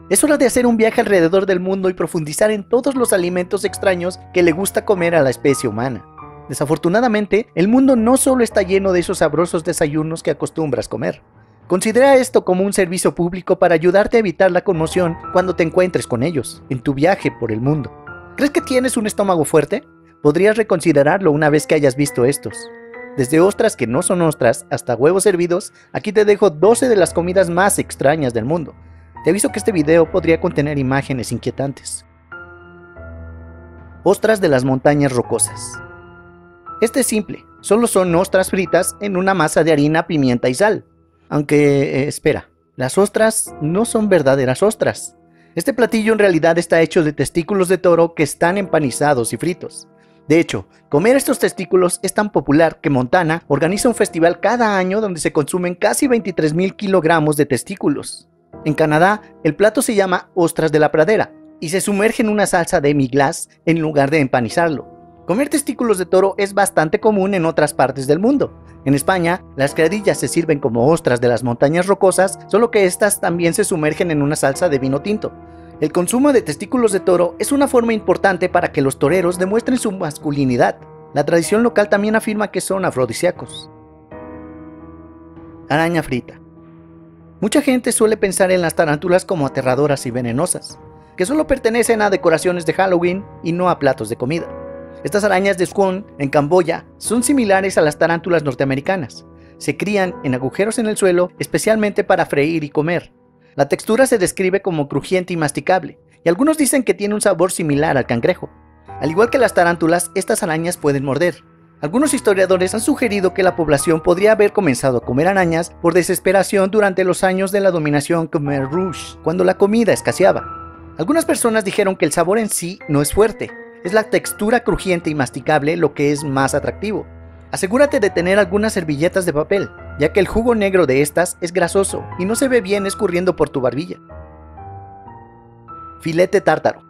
Es hora de hacer un viaje alrededor del mundo y profundizar en todos los alimentos extraños que le gusta comer a la especie humana. Desafortunadamente, el mundo no solo está lleno de esos sabrosos desayunos que acostumbras comer. Considera esto como un servicio público para ayudarte a evitar la conmoción cuando te encuentres con ellos, en tu viaje por el mundo. ¿Crees que tienes un estómago fuerte? Podrías reconsiderarlo una vez que hayas visto estos. Desde ostras que no son ostras hasta huevos hervidos, aquí te dejo 12 de las comidas más extrañas del mundo. Te aviso que este video podría contener imágenes inquietantes. Ostras de las montañas rocosas. Este es simple, solo son ostras fritas en una masa de harina, pimienta y sal. Aunque, espera, las ostras no son verdaderas ostras. Este platillo en realidad está hecho de testículos de toro que están empanizados y fritos. De hecho, comer estos testículos es tan popular que Montana organiza un festival cada año donde se consumen casi 23,000 kilogramos de testículos. En Canadá, el plato se llama ostras de la pradera y se sumerge en una salsa demi-glace en lugar de empanizarlo. Comer testículos de toro es bastante común en otras partes del mundo. En España, las criadillas se sirven como ostras de las montañas rocosas, solo que estas también se sumergen en una salsa de vino tinto. El consumo de testículos de toro es una forma importante para que los toreros demuestren su masculinidad. La tradición local también afirma que son afrodisíacos. Araña frita. Mucha gente suele pensar en las tarántulas como aterradoras y venenosas, que solo pertenecen a decoraciones de Halloween y no a platos de comida. Estas arañas de Squon, en Camboya, son similares a las tarántulas norteamericanas. Se crían en agujeros en el suelo, especialmente para freír y comer. La textura se describe como crujiente y masticable, y algunos dicen que tiene un sabor similar al cangrejo. Al igual que las tarántulas, estas arañas pueden morder. Algunos historiadores han sugerido que la población podría haber comenzado a comer arañas por desesperación durante los años de la dominación Khmer Rouge, cuando la comida escaseaba. Algunas personas dijeron que el sabor en sí no es fuerte, es la textura crujiente y masticable lo que es más atractivo. Asegúrate de tener algunas servilletas de papel, ya que el jugo negro de estas es grasoso y no se ve bien escurriendo por tu barbilla. Filete tártaro.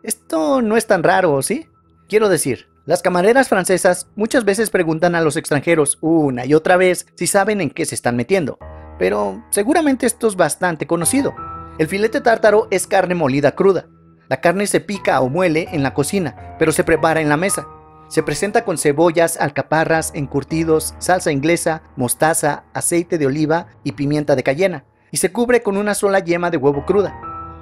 Esto no es tan raro, ¿sí? Quiero decir, las camareras francesas muchas veces preguntan a los extranjeros una y otra vez si saben en qué se están metiendo, pero seguramente esto es bastante conocido. El filete tártaro es carne molida cruda. La carne se pica o muele en la cocina, pero se prepara en la mesa. Se presenta con cebollas, alcaparras, encurtidos, salsa inglesa, mostaza, aceite de oliva y pimienta de cayena, y se cubre con una sola yema de huevo cruda.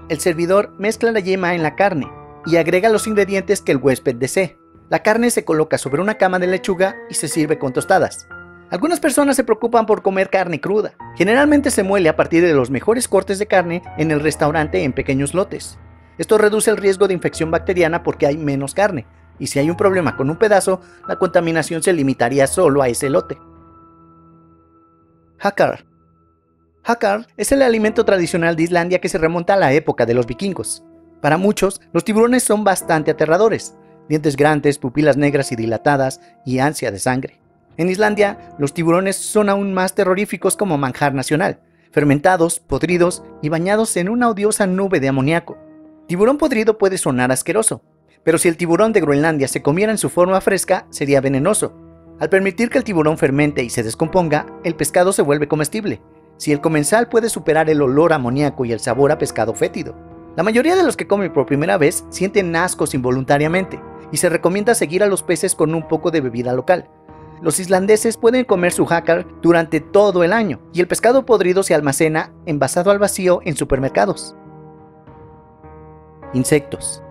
El servidor mezcla la yema en la carne y agrega los ingredientes que el huésped desee. La carne se coloca sobre una cama de lechuga y se sirve con tostadas. Algunas personas se preocupan por comer carne cruda. Generalmente se muele a partir de los mejores cortes de carne en el restaurante en pequeños lotes. Esto reduce el riesgo de infección bacteriana porque hay menos carne, y si hay un problema con un pedazo, la contaminación se limitaría solo a ese lote. Hakar. Hakar es el alimento tradicional de Islandia que se remonta a la época de los vikingos. Para muchos, los tiburones son bastante aterradores, dientes grandes, pupilas negras y dilatadas, y ansia de sangre. En Islandia, los tiburones son aún más terroríficos como manjar nacional, fermentados, podridos y bañados en una odiosa nube de amoníaco. Tiburón podrido puede sonar asqueroso, pero si el tiburón de Groenlandia se comiera en su forma fresca, sería venenoso. Al permitir que el tiburón fermente y se descomponga, el pescado se vuelve comestible. Si el comensal puede superar el olor a amoníaco y el sabor a pescado fétido. La mayoría de los que comen por primera vez sienten ascos involuntariamente, y se recomienda seguir a los peces con un poco de bebida local. Los islandeses pueden comer su hakar durante todo el año, y el pescado podrido se almacena envasado al vacío en supermercados. Insectos.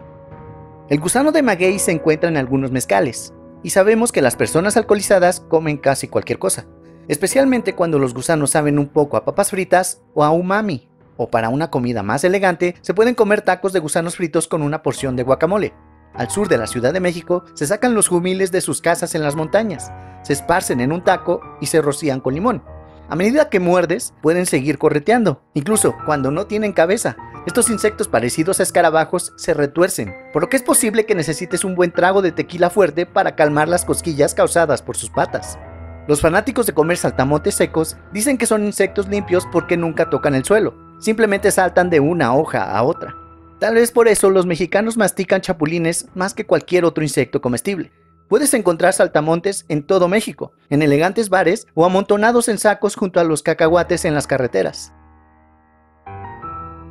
El gusano de maguey se encuentra en algunos mezcales, y sabemos que las personas alcoholizadas comen casi cualquier cosa, especialmente cuando los gusanos saben un poco a papas fritas o a umami, o para una comida más elegante, se pueden comer tacos de gusanos fritos con una porción de guacamole. Al sur de la Ciudad de México, se sacan los jumiles de sus casas en las montañas, se esparcen en un taco y se rocían con limón. A medida que muerdes, pueden seguir correteando, incluso cuando no tienen cabeza. Estos insectos parecidos a escarabajos se retuercen, por lo que es posible que necesites un buen trago de tequila fuerte para calmar las cosquillas causadas por sus patas. Los fanáticos de comer saltamontes secos dicen que son insectos limpios porque nunca tocan el suelo, simplemente saltan de una hoja a otra. Tal vez por eso los mexicanos mastican chapulines más que cualquier otro insecto comestible. Puedes encontrar saltamontes en todo México, en elegantes bares o amontonados en sacos junto a los cacahuates en las carreteras.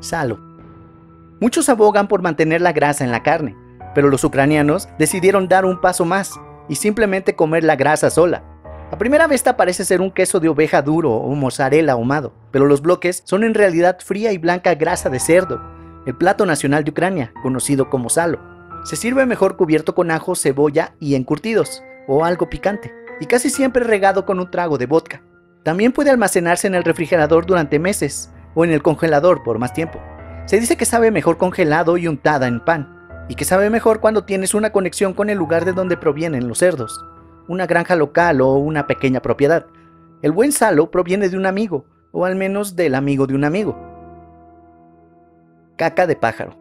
Salo. Muchos abogan por mantener la grasa en la carne, pero los ucranianos decidieron dar un paso más y simplemente comer la grasa sola. A primera vista parece ser un queso de oveja duro o mozzarella ahumado, pero los bloques son en realidad fría y blanca grasa de cerdo, el plato nacional de Ucrania, conocido como salo. Se sirve mejor cubierto con ajo, cebolla y encurtidos, o algo picante, y casi siempre regado con un trago de vodka. También puede almacenarse en el refrigerador durante meses, o en el congelador por más tiempo. Se dice que sabe mejor congelado y untada en pan, y que sabe mejor cuando tienes una conexión con el lugar de donde provienen los cerdos, una granja local o una pequeña propiedad. El buen salo proviene de un amigo, o al menos del amigo de un amigo. Caca de pájaro.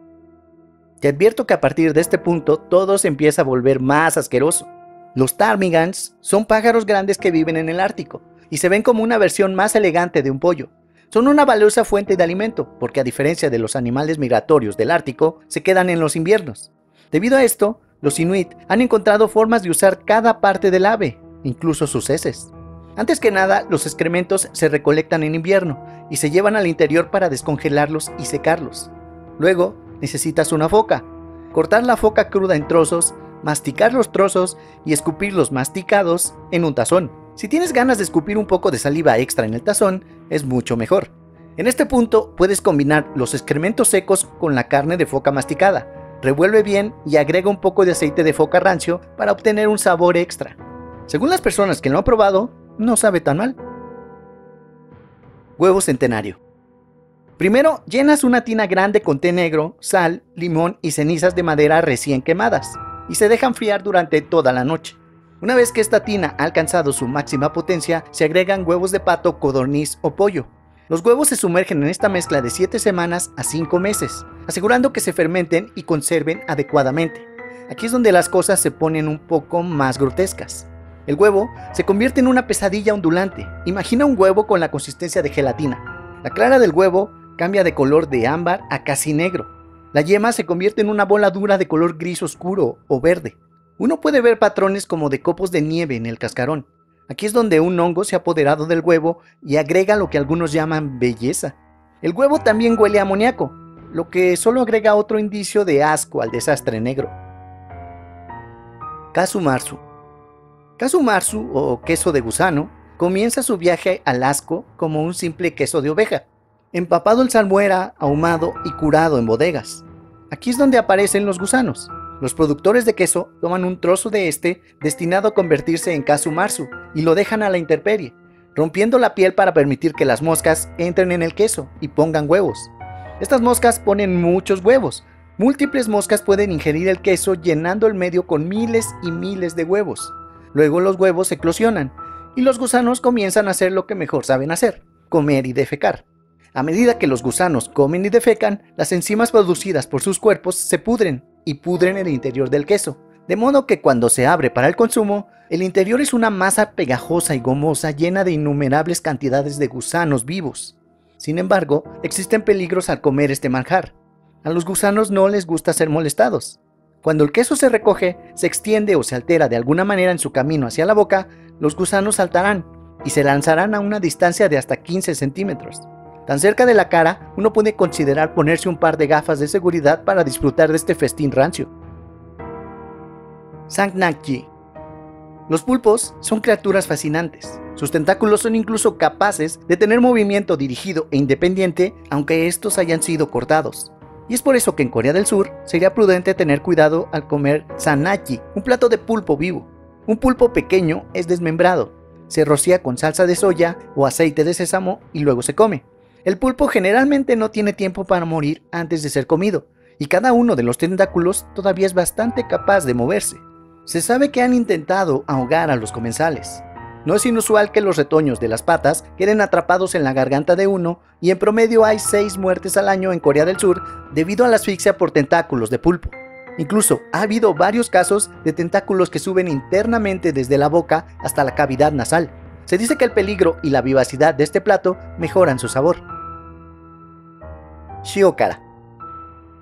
Te advierto que a partir de este punto todo se empieza a volver más asqueroso. Los ptarmigans son pájaros grandes que viven en el Ártico, y se ven como una versión más elegante de un pollo. Son una valiosa fuente de alimento, porque a diferencia de los animales migratorios del Ártico, se quedan en los inviernos. Debido a esto, los inuit han encontrado formas de usar cada parte del ave, incluso sus heces. Antes que nada, los excrementos se recolectan en invierno y se llevan al interior para descongelarlos y secarlos. Luego, necesitas una foca. Cortar la foca cruda en trozos, masticar los trozos y escupir los masticados en un tazón. Si tienes ganas de escupir un poco de saliva extra en el tazón, es mucho mejor. En este punto puedes combinar los excrementos secos con la carne de foca masticada. Revuelve bien y agrega un poco de aceite de foca rancio para obtener un sabor extra. Según las personas que lo han probado, no sabe tan mal. Huevo centenario. Primero, llenas una tina grande con té negro, sal, limón y cenizas de madera recién quemadas, y se dejan friar durante toda la noche. Una vez que esta tina ha alcanzado su máxima potencia, se agregan huevos de pato, codorniz o pollo. Los huevos se sumergen en esta mezcla de 7 semanas a 5 meses, asegurando que se fermenten y conserven adecuadamente. Aquí es donde las cosas se ponen un poco más grotescas. El huevo se convierte en una pesadilla ondulante. Imagina un huevo con la consistencia de gelatina. La clara del huevo cambia de color de ámbar a casi negro. La yema se convierte en una bola dura de color gris oscuro o verde. Uno puede ver patrones como de copos de nieve en el cascarón. Aquí es donde un hongo se ha apoderado del huevo y agrega lo que algunos llaman belleza. El huevo también huele a amoníaco, lo que solo agrega otro indicio de asco al desastre negro. Casu marzu. Casu marzu, o queso de gusano, comienza su viaje al asco como un simple queso de oveja, empapado en salmuera, ahumado y curado en bodegas. Aquí es donde aparecen los gusanos. Los productores de queso toman un trozo de este destinado a convertirse en casu marzu y lo dejan a la intemperie, rompiendo la piel para permitir que las moscas entren en el queso y pongan huevos. Estas moscas ponen muchos huevos. Múltiples moscas pueden ingerir el queso llenando el medio con miles y miles de huevos. Luego los huevos eclosionan y los gusanos comienzan a hacer lo que mejor saben hacer: comer y defecar. A medida que los gusanos comen y defecan, las enzimas producidas por sus cuerpos se pudren y pudren el interior del queso, de modo que cuando se abre para el consumo, el interior es una masa pegajosa y gomosa llena de innumerables cantidades de gusanos vivos. Sin embargo, existen peligros al comer este manjar. A los gusanos no les gusta ser molestados. Cuando el queso se recoge, se extiende o se altera de alguna manera en su camino hacia la boca, los gusanos saltarán y se lanzarán a una distancia de hasta 15 centímetros. Tan cerca de la cara, uno puede considerar ponerse un par de gafas de seguridad para disfrutar de este festín rancio. Sangnakji. Los pulpos son criaturas fascinantes. Sus tentáculos son incluso capaces de tener movimiento dirigido e independiente, aunque estos hayan sido cortados. Y es por eso que en Corea del Sur sería prudente tener cuidado al comer sanakji, un plato de pulpo vivo. Un pulpo pequeño es desmembrado, se rocía con salsa de soya o aceite de sésamo y luego se come. El pulpo generalmente no tiene tiempo para morir antes de ser comido, y cada uno de los tentáculos todavía es bastante capaz de moverse. Se sabe que han intentado ahogar a los comensales. No es inusual que los retoños de las patas queden atrapados en la garganta de uno, y en promedio hay 6 muertes al año en Corea del Sur debido a la asfixia por tentáculos de pulpo. Incluso ha habido varios casos de tentáculos que suben internamente desde la boca hasta la cavidad nasal. Se dice que el peligro y la vivacidad de este plato mejoran su sabor. Shiokara.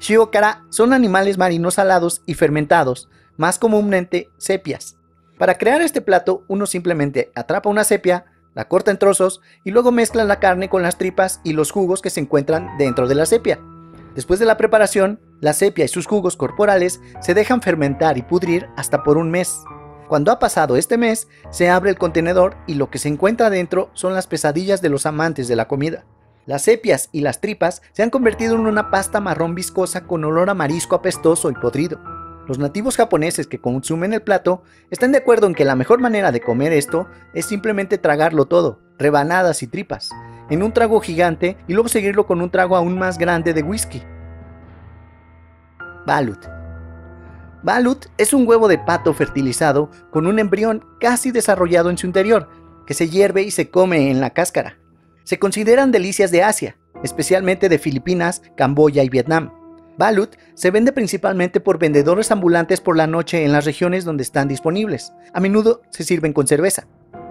Shiokara son animales marinos salados y fermentados, más comúnmente sepias. Para crear este plato, uno simplemente atrapa una sepia, la corta en trozos y luego mezcla la carne con las tripas y los jugos que se encuentran dentro de la sepia. Después de la preparación, la sepia y sus jugos corporales se dejan fermentar y pudrir hasta por un mes. Cuando ha pasado este mes, se abre el contenedor y lo que se encuentra dentro son las pesadillas de los amantes de la comida. Las sepias y las tripas se han convertido en una pasta marrón viscosa con olor a marisco apestoso y podrido. Los nativos japoneses que consumen el plato están de acuerdo en que la mejor manera de comer esto es simplemente tragarlo todo, rebanadas y tripas, en un trago gigante y luego seguirlo con un trago aún más grande de whisky. Balut. Balut es un huevo de pato fertilizado con un embrión casi desarrollado en su interior, que se hierve y se come en la cáscara. Se consideran delicias de Asia, especialmente de Filipinas, Camboya y Vietnam. Balut se vende principalmente por vendedores ambulantes por la noche en las regiones donde están disponibles. A menudo se sirven con cerveza.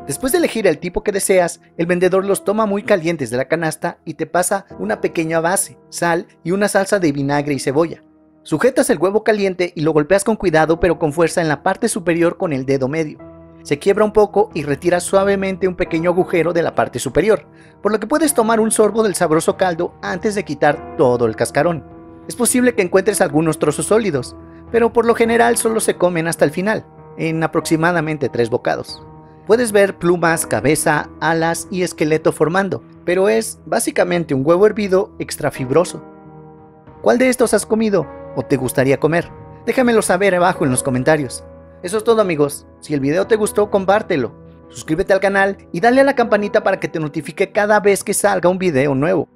Después de elegir el tipo que deseas, el vendedor los toma muy calientes de la canasta y te pasa una pequeña base, sal y una salsa de vinagre y cebolla. Sujetas el huevo caliente y lo golpeas con cuidado pero con fuerza en la parte superior con el dedo medio. Se quiebra un poco y retiras suavemente un pequeño agujero de la parte superior, por lo que puedes tomar un sorbo del sabroso caldo antes de quitar todo el cascarón. Es posible que encuentres algunos trozos sólidos, pero por lo general solo se comen hasta el final, en aproximadamente 3 bocados. Puedes ver plumas, cabeza, alas y esqueleto formando, pero es básicamente un huevo hervido extra fibroso. ¿Cuál de estos has comido o te gustaría comer? Déjamelo saber abajo en los comentarios. Eso es todo, amigos. Si el video te gustó, compártelo. Suscríbete al canal y dale a la campanita para que te notifique cada vez que salga un video nuevo.